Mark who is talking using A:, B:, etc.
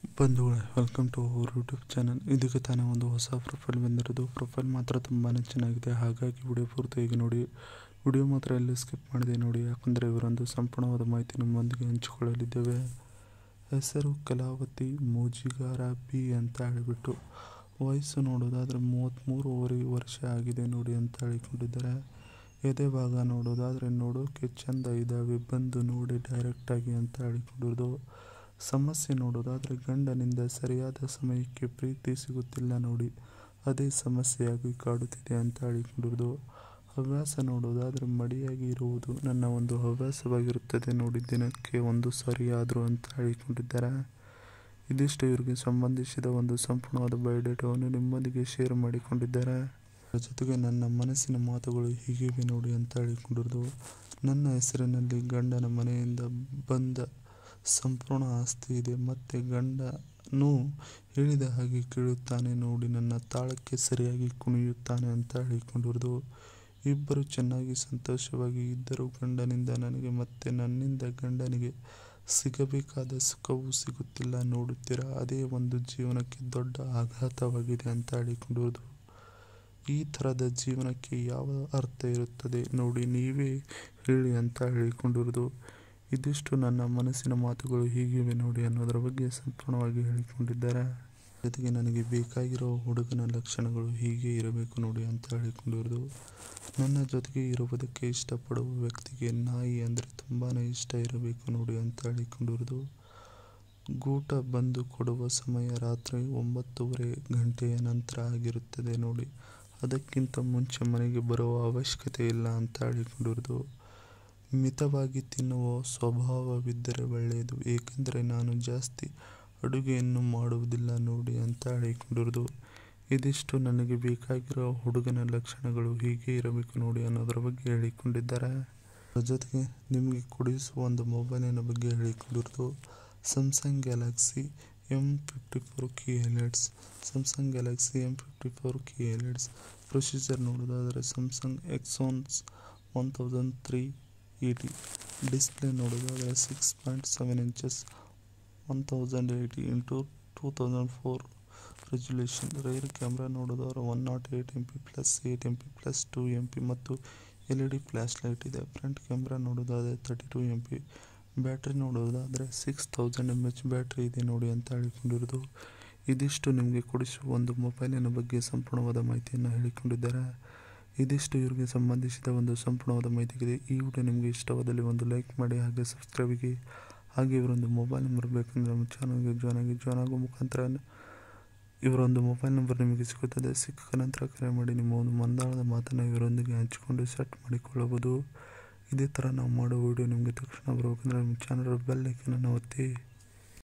A: ಬಂಧುಗಳೇ, welcome to our YouTube channel. ಇದಕ್ಕೆ ತಾನೇ ಒಂದು ಹೊಸ ಪ್ರೊಫೈಲ್ ಬಂದಿರೋದು. ಪ್ರೊಫೈಲ್ ಮಾತ್ರ ತುಂಬಾ ಚೆನ್ನಾಗಿದೆ, ಹಾಗಾಗಿ ವಿಡಿಯೋ ಪೂರ್ತಿಯಾಗಿ ನೋಡಿ. ವಿಡಿಯೋ ಮಾತ್ರ ಎಲ್ಲಿ ಸ್ಕಿಪ್ ಮಾಡಿದೆ ನೋಡಿ, ಯಾಕಂದರೆ ಇವರೊಂದು ಸಂಪೂರ್ಣವಾದ ಮಾಹಿತಿ ನಿಮ್ಮೊಂದಿಗೆ ಹಂಚಿಕೊಳ್ಳಲಿದ್ದೇವೆ. ಹೆಸರು ಕಲಾವತಿ, ಮೋಜಿಗಾರ ಬಿ ಅಂತ ಹೇಳಿಬಿಟ್ಟು. ವಯಸ್ಸು ನೋಡೋದಾದರೆ 33 ವರ್ಷ ಆಗಿದೆ ನೋಡಿ ಅಂತ ಹೇಳಿಕೊಂಡಿದ್ದಾರೆ. ಎದೆ ಭಾಗ ನೋಡೋದಾದರೆ ನೋಡೋಕೆ ಚೆಂದ ಇದ್ದಾವೆ, ಬಂದು ನೋಡಿ ಡೈರೆಕ್ಟಾಗಿ ಅಂತ ಹೇಳಿಕೊಂಡಿರೋದು. ಸಮಸ್ಯೆ ನೋಡೋದಾದರೆ ಗಂಡನಿಂದ ಸರಿಯಾದ ಸಮಯಕ್ಕೆ ಪ್ರೀತಿ ಸಿಗುತ್ತಿಲ್ಲ ನೋಡಿ, ಅದೇ ಸಮಸ್ಯೆಯಾಗಿ ಕಾಡುತ್ತಿದೆ ಅಂತ ಹೇಳಿಕೊಂಡಿರೋದು. ಹವ್ಯಾಸ ನೋಡೋದಾದರೆ ಮಡಿಯಾಗಿ ಇರುವುದು ನನ್ನ ಒಂದು ಹವ್ಯಾಸವಾಗಿರುತ್ತದೆ ನೋಡಿ, ದಿನಕ್ಕೆ 1 ಸಾರಿ ಆದರೂ ಅಂತ ಹೇಳಿಕೊಂಡಿದ್ದಾರೆ. ಇದಿಷ್ಟು ಇವರಿಗೆ ಸಂಬಂಧಿಸಿದ ಒಂದು ಸಂಪೂರ್ಣವಾದ ಬಯೋಡೇಟಾವನ್ನು ನಿಮ್ಮೊಂದಿಗೆ ಶೇರ್ ಮಾಡಿಕೊಂಡಿದ್ದಾರೆ. ಜೊತೆಗೆ ನನ್ನ ಮನಸ್ಸಿನ ಮಾತುಗಳು ಹೀಗಿವೆ ನೋಡಿ ಅಂತ ಹೇಳಿಕೊಂಡಿರೋದು. ನನ್ನ ಹೆಸರಿನಲ್ಲಿ ಗಂಡನ ಮನೆಯಿಂದ ಬಂದ ಸಂಪೂರ್ಣ ಆಸ್ತಿ ಇದೆ, ಮತ್ತೆ ಗಂಡನು ಹೇಳಿದ ಹಾಗೆ ಕೇಳುತ್ತಾನೆ ನೋಡಿ, ನನ್ನ ತಾಳಕ್ಕೆ ಸರಿಯಾಗಿ ಕುಣಿಯುತ್ತಾನೆ ಅಂತ ಹೇಳಿಕೊಂಡಿರೋದು. ಇಬ್ಬರು ಚೆನ್ನಾಗಿ ಸಂತೋಷವಾಗಿ ಇದ್ದರೂ ಗಂಡನಿಂದ ನನಗೆ ಮತ್ತೆ ನನ್ನಿಂದ ಗಂಡನಿಗೆ ಸಿಗಬೇಕಾದ ಸುಖವೂ ಸಿಗುತ್ತಿಲ್ಲ ನೋಡುತ್ತೀರಾ, ಅದೇ ಒಂದು ಜೀವನಕ್ಕೆ ದೊಡ್ಡ ಆಘಾತವಾಗಿದೆ ಅಂತ ಹೇಳಿಕೊಂಡಿರೋದು. ಈ ಥರದ ಜೀವನಕ್ಕೆ ಯಾವ ಅರ್ಥ ಇರುತ್ತದೆ ನೋಡಿ, ನೀವೇ ಹೇಳಿ ಅಂತ ಹೇಳಿಕೊಂಡಿರೋದು. ಇದಿಷ್ಟು ನನ್ನ ಮನಸ್ಸಿನ ಮಾತುಗಳು ಹೀಗಿವೆ ನೋಡಿ ಅನ್ನೋದರ ಬಗ್ಗೆ ಸಂಪೂರ್ಣವಾಗಿ ಹೇಳಿಕೊಂಡಿದ್ದಾರೆ. ಜೊತೆಗೆ ನನಗೆ ಬೇಕಾಗಿರೋ ಹುಡುಗನ ಲಕ್ಷಣಗಳು ಹೀಗೆ ಇರಬೇಕು ನೋಡಿ ಅಂತ ಹೇಳಿಕೊಂಡಿರೋದು. ನನ್ನ ಜೊತೆಗೆ ಇರುವುದಕ್ಕೆ ಇಷ್ಟಪಡುವ ವ್ಯಕ್ತಿಗೆ ನಾಯಿ ಅಂದರೆ ತುಂಬಾ ಇಷ್ಟ ಇರಬೇಕು ನೋಡಿ ಅಂತ ಹೇಳಿಕೊಂಡಿರೋದು. ಗೂಟ ಬಂದು ಕೊಡುವ ಸಮಯ ರಾತ್ರಿ 9:30 ಗಂಟೆಯ ನಂತರ ಆಗಿರುತ್ತದೆ ನೋಡಿ, ಅದಕ್ಕಿಂತ ಮುಂಚೆ ಮನೆಗೆ ಬರುವ ಅವಶ್ಯಕತೆ ಇಲ್ಲ ಅಂತ ಹೇಳಿಕೊಂಡಿರೋದು. ಮಿತವಾಗಿ ತಿನ್ನುವ ಸ್ವಭಾವವಿದ್ದರೆ ಒಳ್ಳೆಯದು, ಏಕೆಂದರೆ ನಾನು ಜಾಸ್ತಿ ಅಡುಗೆಯನ್ನು ಮಾಡುವುದಿಲ್ಲ ನೋಡಿ ಅಂತ ಹೇಳಿಕೊಂಡಿರೋದು. ಇದಿಷ್ಟು ನನಗೆ ಬೇಕಾಗಿರೋ ಹುಡುಗನ ಲಕ್ಷಣಗಳು ಹೀಗೆ ಇರಬೇಕು ನೋಡಿ ಅನ್ನೋದರ ಬಗ್ಗೆ ಹೇಳಿಕೊಂಡಿದ್ದಾರೆ. ಜೊತೆಗೆ ನಿಮಗೆ ಕೊಡಿಸುವ ಒಂದು ಮೊಬೈಲಿನ ಬಗ್ಗೆ ಹೇಳಿಕೊಂಡಿರೋದು. Samsung Galaxy M54 key highlights. Samsung Galaxy M54 key highlights. Procedure ನೋಡೋದಾದರೆ ಸ್ಯಾಮ್ಸಂಗ್ ಎಕ್ಸೋನ್ಸ್ 1380. ಡಿಸ್ಪ್ಲೇ ನೋಡೋದಾದರೆ 6.7 inches 1080x2004 resolution. Rare camera ನೋಡೋದಾದರೆ 108 MP plus 8 MP plus 2 MP ಮತ್ತು LED ಫ್ಲ್ಯಾಶ್ ಲೈಟ್ ಇದೆ. ಫ್ರಂಟ್ ಕ್ಯಾಮ್ರಾ ನೋಡೋದಾದರೆ 32 MP. ಬ್ಯಾಟ್ರಿ ನೋಡೋದಾದರೆ 6000 mAh battery ಇದೆ ನೋಡಿ ಅಂತ ಹೇಳಿಕೊಂಡಿರೋದು. ಇದಿಷ್ಟು ನಿಮಗೆ ಕೊಡಿಸುವ ಒಂದು ಮೊಬೈಲಿನ ಬಗ್ಗೆ ಸಂಪೂರ್ಣವಾದ ಮಾಹಿತಿಯನ್ನು ಹೇಳಿಕೊಂಡಿದ್ದಾರೆ. ಇದಿಷ್ಟು ಇವರಿಗೆ ಸಂಬಂಧಿಸಿದ ಒಂದು ಸಂಪೂರ್ಣವಾದ ಮಾಹಿತಿಗಿದೆ. ಈ ವಿಡಿಯೋ ನಿಮಗೆ ಇಷ್ಟವಾದಲ್ಲಿ ಒಂದು ಲೈಕ್ ಮಾಡಿ, ಹಾಗೆ ಸಬ್ಸ್ಕ್ರೈಬಿಗೆ. ಹಾಗೆ ಇವರೊಂದು ಮೊಬೈಲ್ ನಂಬರ್ ಬೇಕಂದರೆ ನಮ್ಮ ಚಾನಲ್ಗೆ ಜಾಯ್ನ್ ಆಗೋ ಮುಖಾಂತರ ಇವರೊಂದು ಮೊಬೈಲ್ ನಂಬರ್ ನಿಮಗೆ ಸಿಗುತ್ತದೆ. ಸಿಕ್ಕ ನಂತರ ಕರೆ ಮಾಡಿ ನಿಮ್ಮ ಒಂದು ಮಂದಾಳದ ಮಾತನ್ನು ಇವರೊಂದಿಗೆ ಹಂಚಿಕೊಂಡು ಸೆಟ್ ಮಾಡಿಕೊಳ್ಳಬಹುದು. ಇದೇ ಥರ ನಾವು ಮಾಡೋ ವಿಡಿಯೋ ನಿಮಗೆ ತಕ್ಷಣ ಬರಬೇಕಂದ್ರೆ ನಮ್ಮ ಚಾನಲ್ ಬೆಲ್ ಐಕನನ್ನು ಒತ್ತಿ.